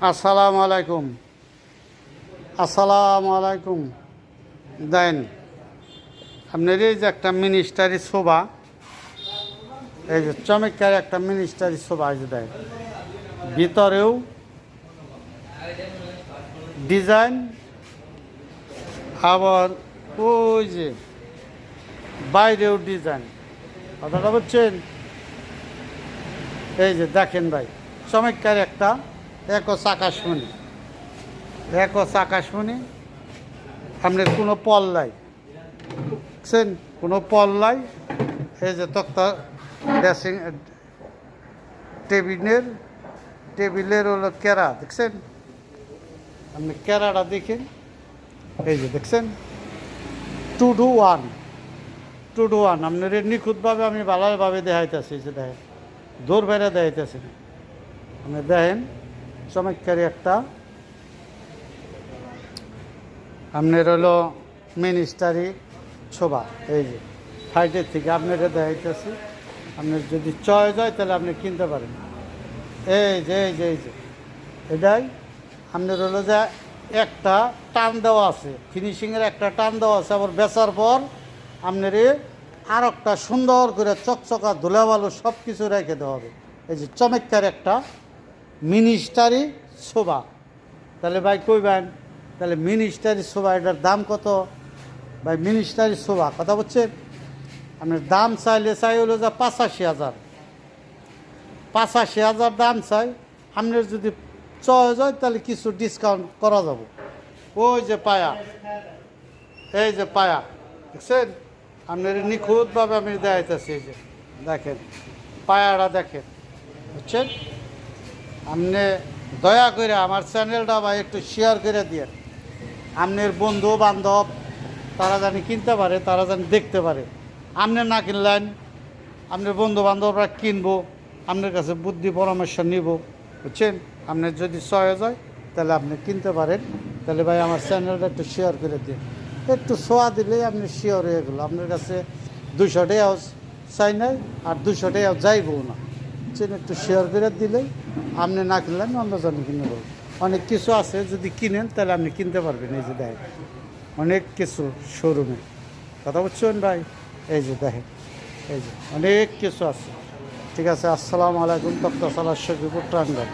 আসসালামু আলাইকুম। আসসালামু আলাইকুম। দেন আপনার এই যে একটা মিনিস্টারি শোভা, এই যে চমৎকার একটা মিনিস্টারি শোভা, এই যে দেন ভিতরেও ডিজাইন, আবার ওই যে বাইরেও ডিজাইন। কথাটা বুঝছেন? এই যে দেখেন ভাই, চমৎকার একটা একস আকাশমণি, একস আকাশমণি। আপনার কোনো পল্লাই দেখছেন, কোনো পল্লাই। এই যে তক্তা ড্রেসিং টেবিলের হলো কেরা, দেখছেন? আপনি কেরাটা দেখেন, এই যে দেখছেন 2-to-1 2-to-1। আপনার নিখুঁতভাবে আমি ভালোভাবে দেখাইতেছি, যে দেখেন দৌড় বাইরে দেখাইতেছি না। আপনি দেখেন চমৎকারী একটা আপনার হলো মিনিস্টারি শোভা। এই যে ফাইটের থেকে আপনারা দেখাইতেছি, আপনার যদি চয়েস হয় তাহলে আপনি কিনতে পারেন। এই যে এটাই আপনার হলো যে একটা টান দেওয়া আছে, ফিনিশিংয়ের একটা টান দেওয়া আছে। আবার বেচার পর আপনার আর একটা সুন্দর করে চকচকা ধুলাবালু সব কিছু রেখে দেওয়া হবে। এই যে চমৎকার একটা মিনিস্টারি শোভা। তাহলে ভাই কইবেন, তাহলে মিনিস্টারি শোভা এটার দাম কত? ভাই মিনিস্টারি শোভা, কথা বলছেন? আপনার দাম চাই হলো যে 85,000, 85,000 দাম চাই। আপনার যদি চয়েস হয় তাহলে কিছু ডিসকাউন্ট করা যাবে। ওই যে পায়া, এই যে পায়া, দেখছেন? আপনার নিখুঁতভাবে আমি দেখাইতেছি। এই যে দেখেন পায়াটা, দেখেন, বুঝছেন? আপনি দয়া করে আমার চ্যানেলটা ভাই একটু শেয়ার করে দিয়ে আপনার বন্ধু বান্ধব তারা জানি কিনতে পারে, তারা জানি দেখতে পারে। আপনি না কিনলেন, আপনার বন্ধু বান্ধবরা কিনবো, আপনার কাছে বুদ্ধি পরামর্শ নিব, বুঝছেন? আপনার যদি চয়েস হয় তাহলে আপনি কিনতে পারেন। তাহলে ভাই আমার চ্যানেলটা একটু শেয়ার করে দিন, একটু ছোঁয়া দিলেই আপনি শিওর হয়ে গেলো। আপনার কাছে 200 টাকাও চাই নাই, আর 200 টাকাও যাইবও না, বুঝছেন? একটু শেয়ার করে দিলেই আপনি না কিনলেন অন্য জনে কিনে পারবেন। অনেক কিছু আছে, যদি কিনেন তাহলে আপনি কিনতে পারবেন। এই যে দেখেন অনেক কিছু শোরুমে, কথা বুঝছেন ভাই? এই যে দেখেন, এই যে অনেক কিছু আছে। ঠিক আছে, আসসালামু আলাইকুম। তক্তা সালার শফিপুর টাঙ্গাইল।